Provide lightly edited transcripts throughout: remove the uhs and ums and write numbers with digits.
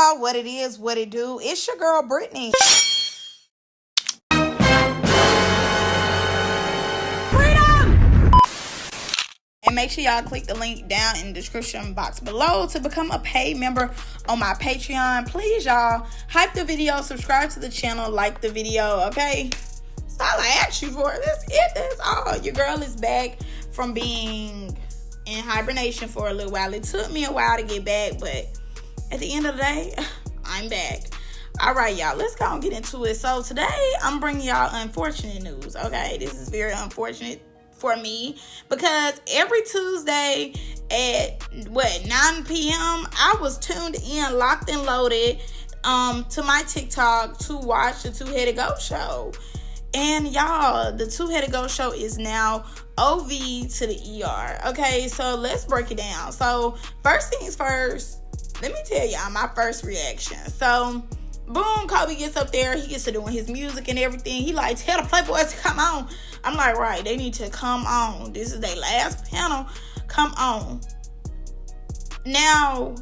y'all, what it is, what it do. It's your girl Brittany. Freedom! And make sure y'all click the link down in the description box below to become a paid member on my Patreon. Please, y'all, hype the video, subscribe to the channel, like the video, okay? That's all I asked you for. That's it. That's all. Your girl is back from being in hibernation for a little while. It took me a while to get back, but at the end of the day, I'm back. All right, y'all, let's go and get into it. So today, I'm bringing y'all unfortunate news, okay? This is very unfortunate for me because every Tuesday at, 9 p.m., I was tuned in, locked and loaded to my TikTok to watch the Two-Headed Ghost Show. And y'all, the Two-Headed Ghost Show is now OV to the ER, okay? So let's break it down. So first things first, let me tell y'all my first reaction. So, boom, Kobe gets up there. He gets to doing his music and everything. He like, tell the Playboys to come on. I'm like, right, they need to come on. This is their last panel. Come on. Now,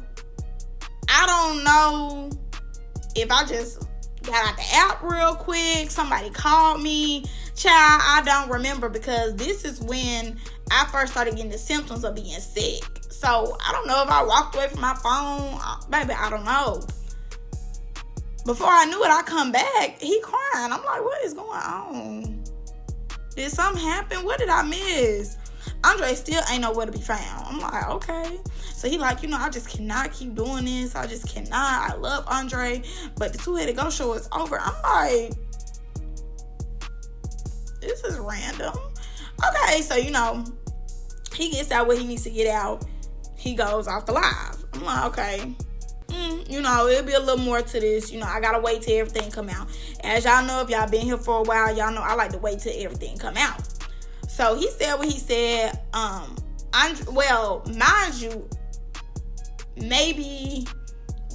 I don't know if I just got out the app real quick. Somebody called me. Child, I don't remember because this is when I first started getting the symptoms of being sick. So, I don't know if I walked away from my phone. Baby, I don't know. Before I knew it, I come back. He crying. I'm like, what is going on? Did something happen? What did I miss? Andre still ain't nowhere to be found. I'm like, okay. So he like, I just cannot keep doing this. I just cannot. I love Andre. But the Two-Headed Ghost Show is over. I'm like, this is random. Okay, so, he gets out what he needs to get out. He goes off the live. I'm like, okay. It'll be a little more to this. I gotta wait till everything come out. As y'all know, if y'all been here for a while, y'all know I like to wait till everything come out. So he said what he said. Mind you, maybe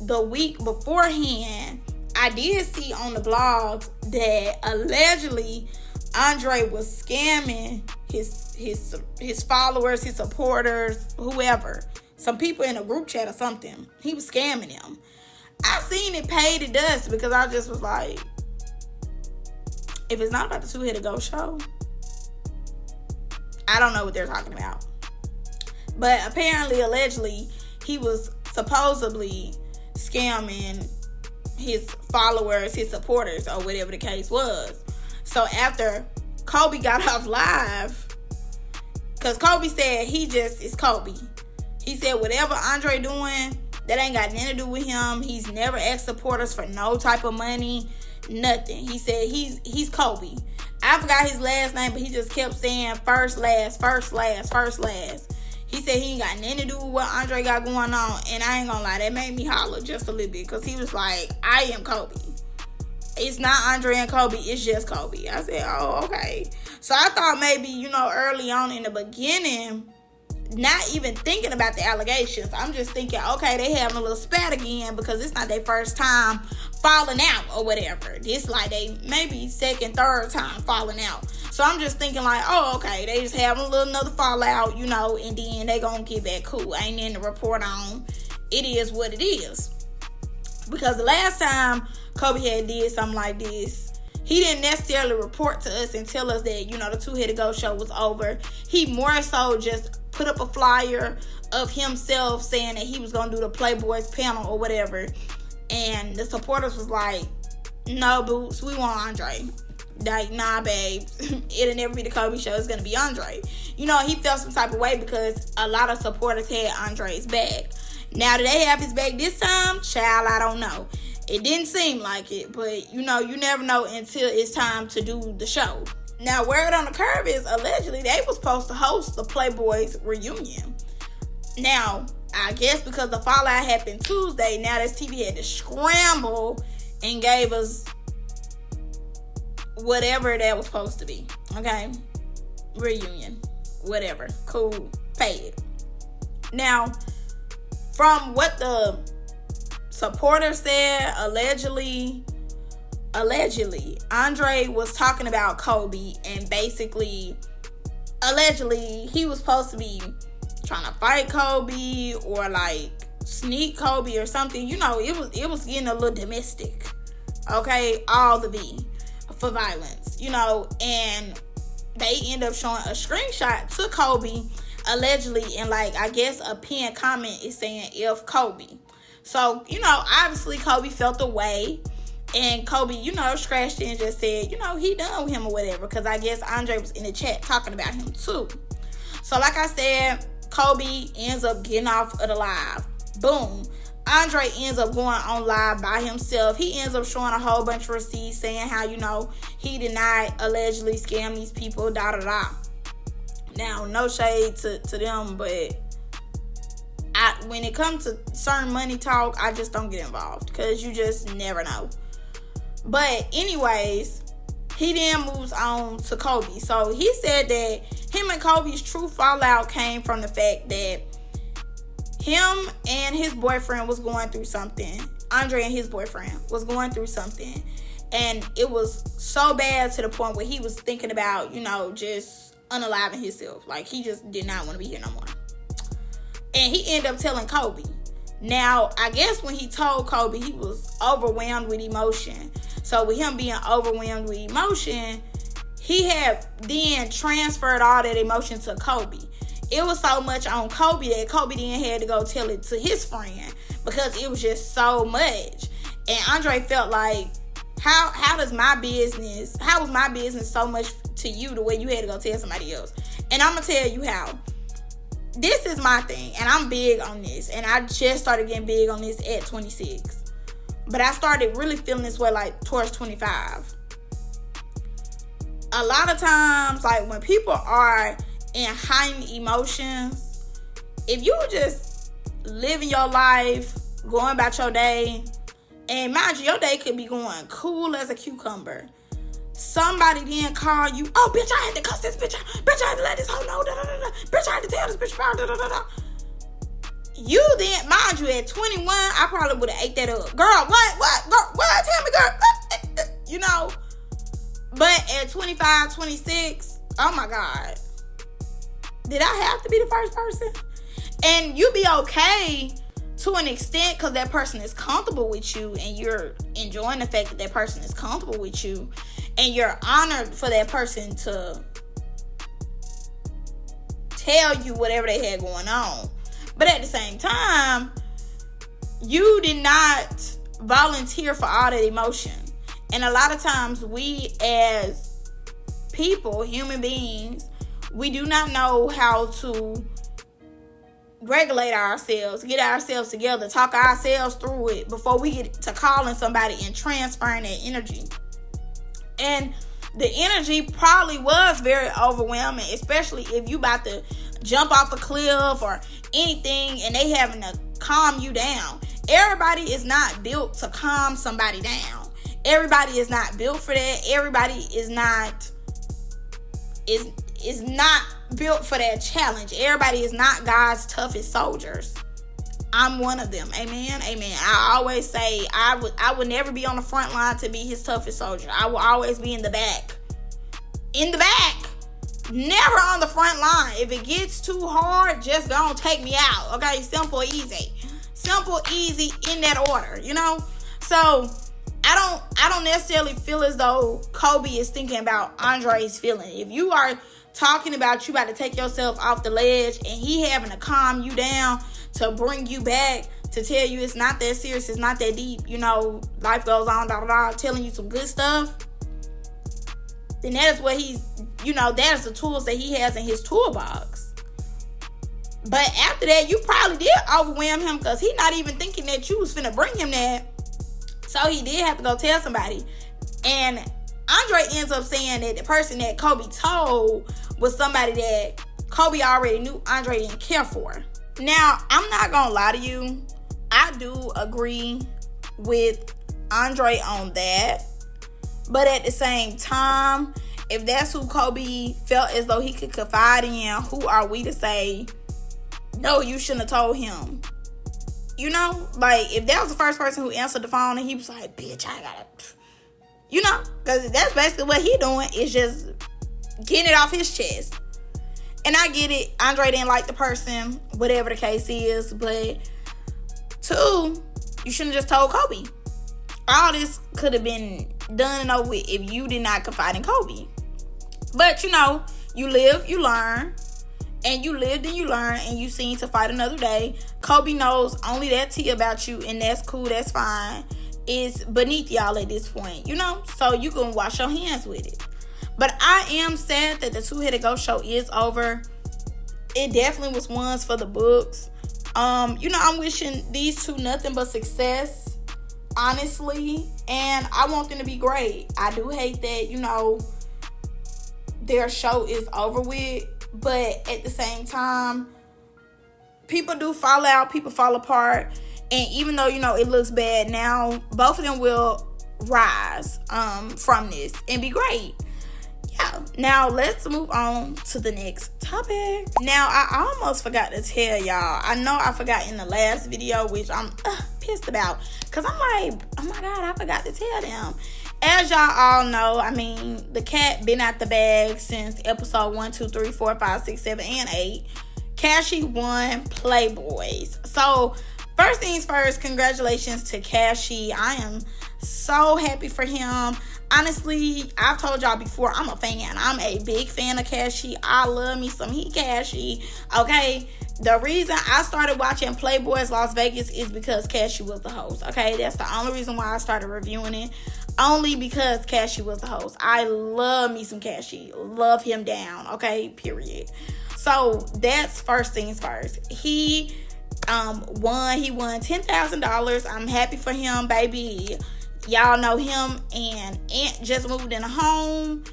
the week beforehand, I did see on the blogs that allegedly Andre was scamming his followers, his supporters, whoever. Some people in a group chat or something. He was scamming them. I seen it pay to dust because I just was like, if it's not about the Two-Headed Ghost Show, I don't know what they're talking about. But apparently, allegedly, he was supposedly scamming his followers, his supporters, or whatever the case was. So after Kobe got off live, because Kobe said it's Kobe. He said whatever Andre doing, that ain't got nothing to do with him. He's never asked supporters for no type of money, nothing. He said he's Kobe. I forgot his last name, but he just kept saying first, last, first, last, first, last. He said he ain't got nothing to do with what Andre got going on. And I ain't gonna lie, that made me holler just a little bit because he was like, I am Kobe. It's not Andre and Kobe, it's just Kobe. I said, oh, okay. So I thought maybe, early on in the beginning, not even thinking about the allegations. I'm just thinking, okay, they having a little spat again because it's not their first time falling out or whatever. This like they maybe second, third time falling out. So I'm just thinking like, oh, okay, they just having another fallout, and then they gonna get back cool. Ain't in the report on. It is what it is. Because the last time Kobe had did something like this, he didn't necessarily report to us and tell us that, the Two-Headed Ghost Show was over. He more so just put up a flyer of himself saying that he was going to do the Playboys panel or whatever. And the supporters was like, no, Boots, we want Andre. Like, nah, babes. It'll never be the Kobe Show. It's going to be Andre. He felt some type of way because a lot of supporters had Andre's back. Now, do they have his back this time? Child, I don't know. It didn't seem like it, but, you never know until it's time to do the show. Now, word on the curve is allegedly they was supposed to host the Playboys reunion. Now, I guess because the fallout happened Tuesday, now this TV had to scramble and gave us whatever that was supposed to be. Okay? Reunion. Whatever. Cool. Pay it. Now, from what the supporter said, allegedly, Andre was talking about Kobe and basically, allegedly, he was supposed to be trying to fight Kobe or like sneak Kobe or something. You know, it was getting a little domestic. Okay, all the V for violence. You know, and they end up showing a screenshot to Kobe, allegedly, and like, I guess a pinned comment is saying F Kobe. So, you know, obviously Kobe felt the way, and Kobe, you know, scratched it and just said, you know, he done with him or whatever, because I guess Andre was in the chat talking about him too. So like I said, Kobe ends up getting off of the live. Boom. Andre ends up going on live by himself. He ends up showing a whole bunch of receipts saying how, you know, he did not allegedly scam these people, da-da-da. Now, no shade to them, but when it comes to certain money talk, I just don't get involved, because you just never know. But anyways, he then moves on to Kobe. So he said that him and Kobe's true fallout came from the fact that him and his boyfriend was going through something. Andre and his boyfriend was going through something. And it was so bad to the point where he was thinking about, you know, just unaliving himself. Like, he just did not want to be here no more. And he ended up telling Kobe. Now, I guess when he told Kobe, he was overwhelmed with emotion. So with him being overwhelmed with emotion, he had then transferred all that emotion to Kobe. It was so much on Kobe that Kobe then had to go tell it to his friend, because it was just so much. And Andre felt like, how was my business so much to you the way you had to go tell somebody else? And I'm going to tell you how. This is my thing, and I'm big on this, and I just started getting big on this at 26. But I started really feeling this way like towards 25. A lot of times, like, when people are in heightened emotions, if you just living your life, going about your day, and mind you, your day could be going cool as a cucumber. Somebody then call you, oh, bitch, I had to cuss this bitch out. Bitch, I had to let this hoe know, da-da-da-da. Bitch, I had to tell this bitch about, da-da-da-da. You then, mind you, at 21, I probably would have ate that up. Girl, what? Girl, what? Tell me, girl. You know? But at 25, 26, oh my God. Did I have to be the first person? And you be okay to an extent, because that person is comfortable with you, and you're enjoying the fact that that person is comfortable with you, and you're honored for that person to tell you whatever they had going on. But at the same time, you did not volunteer for all that emotion. And a lot of times we as people, human beings, we do not know how to regulate ourselves, get ourselves together, talk ourselves through it before we get to calling somebody and transferring that energy. And the energy probably was very overwhelming, especially if you about to jump off a cliff or anything and they having to calm you down. Everybody is not built to calm somebody down. Everybody is not built for that. Everybody is not built for that challenge. Everybody is not God's toughest soldiers. I'm one of them. Amen. Amen. I always say I would never be on the front line to be his toughest soldier. I will always be in the back. In the back. Never on the front line. If it gets too hard, just don't take me out. Okay? Simple, easy. Simple, easy, in that order. You know? So I don't necessarily feel as though Kobe is thinking about Andre's feeling. If you are talking about you about to take yourself off the ledge and he having to calm you down to bring you back, to tell you it's not that serious, it's not that deep, you know, life goes on, blah, blah, blah, telling you some good stuff, then that is what he's, you know, that is the tools that he has in his toolbox. But after that, you probably did overwhelm him, because he's not even thinking that you was finna bring him that. So he did have to go tell somebody. And Andre ends up saying that the person that Kobe told was somebody that Kobe already knew Andre didn't care for. Now, I'm not gonna lie to you. I do agree with Andre on that. But at the same time, if that's who Kobe felt as though he could confide in, who are we to say, no, you shouldn't have told him? You know? Like, if that was the first person who answered the phone and he was like, bitch, I gotta... You know? Because that's basically what he doing, is just getting it off his chest. And I get it. Andre didn't like the person, whatever the case is. But Two, you shouldn't have just told Kobe. All this could have been done and over with if you did not confide in Kobe. But you live, you learn. And you lived and you learned, and you seen to fight another day. Kobe knows only that tea about you, and that's cool, that's fine. It's beneath y'all at this point, So you can wash your hands with it. But I am sad that the Two-Headed Ghost show is over. It definitely was ones for the books. I'm wishing these two nothing but success, honestly. And I want them to be great. I do hate that, their show is over with. But at the same time, people do fall out, people fall apart. And even though, it looks bad now, both of them will rise from this and be great. Yeah. Now, let's move on to the next topic. Now, I almost forgot to tell y'all. I know I forgot in the last video, which I'm pissed about. Because I'm like, oh my God, I forgot to tell them. As y'all all know, the cat been out the bag since episode 1, 2, 3, 4, 5, 6, 7, and 8. Cashy won Playboys. So, first things first, congratulations to Cashy. I am so happy for him. Honestly, I've told y'all before, I'm a fan. I'm a big fan of Cashy. I love me some Cashy. Okay? The reason I started watching Playboys Las Vegas is because Cashy was the host. Okay? That's the only reason why I started reviewing it. Only because Cashy was the host. I love me some Cashy. Love him down. Okay? Period. So, that's first things first. He won. He won $10,000. I'm happy for him, baby. Y'all know him and Aunt just moved in a home.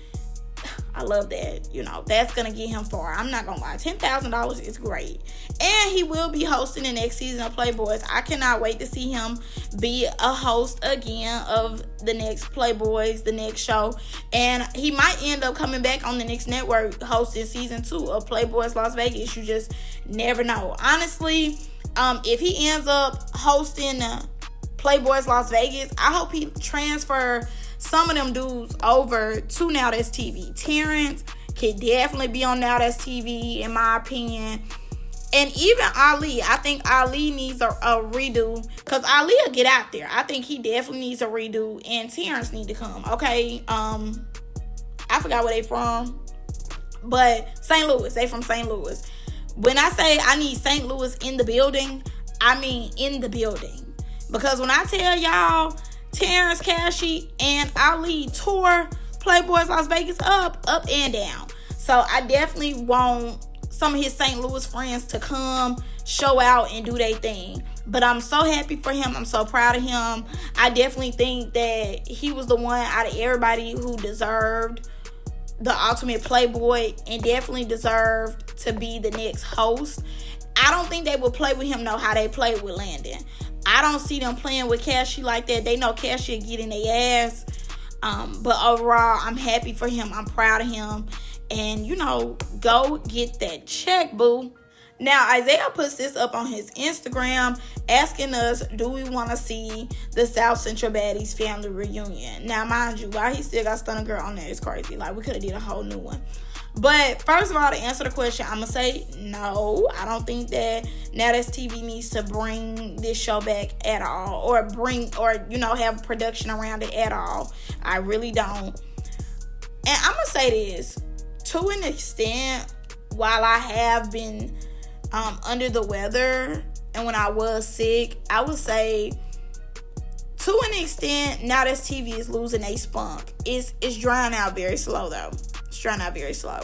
I love that. That's going to get him far. I'm not going to lie. $10,000 is great. And he will be hosting the next season of Playboys. I cannot wait to see him be a host again of the next Playboys, the next show. And he might end up coming back on the next network hosting season 2 of Playboys Las Vegas. You just never know. Honestly, if he ends up hosting Playboys Las Vegas, I hope he transfer some of them dudes over to Nowthatstv. Terrence could definitely be on Nowthatstv, in my opinion. And even Ali, I think Ali needs a redo, because Ali will get out there. I think he definitely needs a redo, and Terrence need to come. Okay, I forgot where they from, but St. Louis. They from St. Louis. When I say I need St. Louis in the building, I mean in the building. Because when I tell y'all, Terrence, Cashy, and Ali tore Playboys Las Vegas up and down. So I definitely want some of his St. Louis friends to come, show out, and do their thing. But I'm so happy for him. I'm so proud of him. I definitely think that he was the one out of everybody who deserved the ultimate Playboy and definitely deserved to be the next host. I don't think they will play with him how they played with Landon. I don't see them playing with Cashy like that. They know Cashy will get in their ass. But overall, I'm happy for him. I'm proud of him. And, go get that check, boo. Now, Isaiah puts this up on his Instagram, asking us, do we want to see the South Central Baddies family reunion? Now, mind you, why he still got Stunner Girl on there is crazy. Like, we could have did a whole new one. But first of all, to answer the question, I'm going to say no. I don't think that Nowthatstv needs to bring this show back at all. Or have production around it at all. I really don't. And I'm going to say this. To an extent, while I have been under the weather and when I was sick, I would say to an extent, Nowthatstv is losing a spunk. It's drying out very slow, though. It's drying out very slow.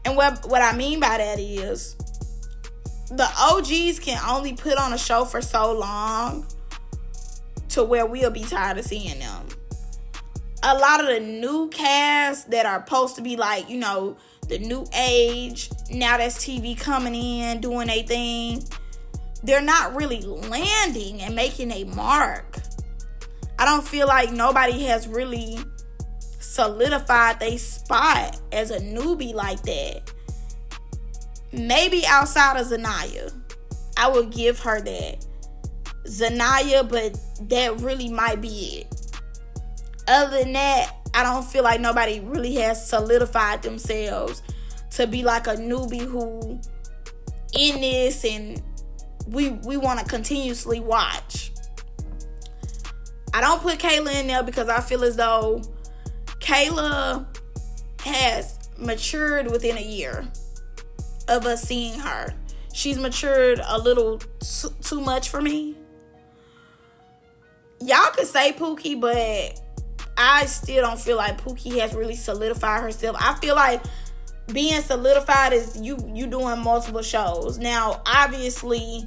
And what I mean by that is the OGs can only put on a show for so long to where we'll be tired of seeing them. A lot of the new cast that are supposed to be like, the new age, Nowthatstv coming in, doing a thing, they're not really landing and making a mark. I don't feel like nobody has really solidified their spot as a newbie like that. Maybe outside of Zanaya. I would give her that. Zanaya, but that really might be it. Other than that, I don't feel like nobody really has solidified themselves to be like a newbie who in this and we want to continuously watch. I don't put Kayla in there because I feel as though Kayla has matured within a year of us seeing her. She's matured a little too much for me. Y'all could say Pookie, but I still don't feel like Pookie has really solidified herself. I feel like being solidified is you doing multiple shows. Now, obviously,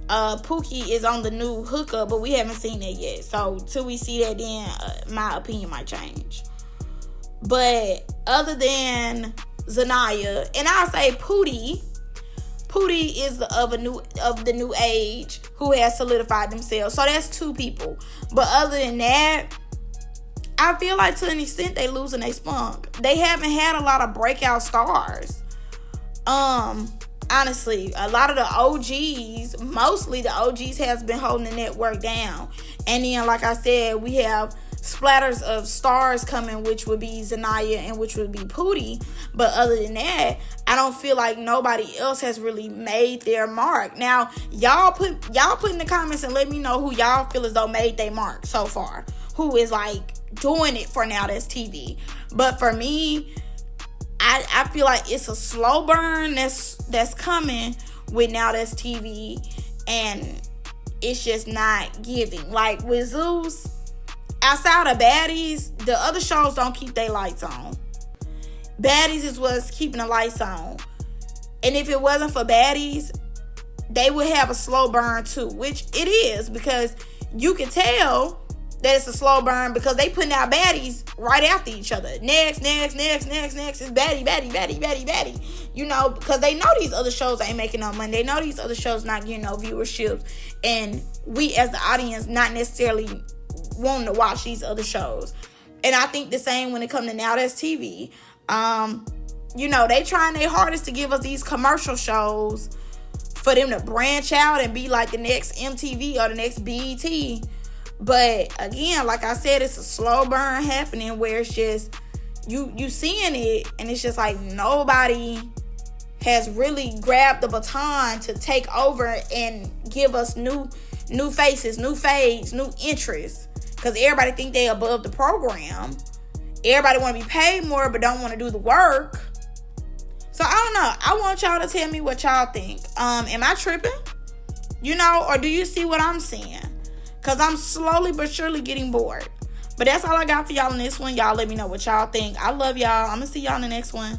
Pookie is on the new hookup, but we haven't seen it yet. So, till we see that, then my opinion might change. But other than Zanaya, and I'll say Pootie is of the new age who has solidified themselves. So that's two people. But other than that, I feel like to an extent they losing their spunk. They haven't had a lot of breakout stars. Honestly, a lot of the OGs, mostly the OGs, has been holding the network down. And then, like I said, we have splatters of stars coming, which would be Zanaya and which would be Pootie. But other than that, I don't feel like nobody else has really made their mark. Now, y'all put in the comments and let me know who y'all feel as though made their mark so far. Who is like doing it for Nowthatstv. But for me, I feel like it's a slow burn that's coming with Nowthatstv, and it's just not giving. Like with Zeus, outside of Baddies, the other shows don't keep their lights on. Baddies is what's keeping the lights on. And if it wasn't for Baddies, they would have a slow burn too, which it is, because you can tell that it's a slow burn because they putting out baddies right after each other. Next. It's baddie. You know, because they know these other shows ain't making no money. They know these other shows not getting no viewership. And we as the audience not necessarily wanting to watch these other shows. And I think the same when it comes to Nowthatstv. You know, they trying their hardest to give us these commercial shows for them to branch out and be like the next MTV or the next BET. But again, like I said, it's a slow burn happening where it's just you seeing it, and it's just like nobody has really grabbed the baton to take over and give us new faces, new fades, new interests. Because everybody think they above the program. Everybody want to be paid more but don't want to do the work. So I don't know. I want y'all to tell me what y'all think. Am I tripping? You know, or do you see what I'm seeing? Because I'm slowly but surely getting bored. But that's all I got for y'all in this one. Y'all let me know what y'all think. I love y'all. I'm going to see y'all in the next one.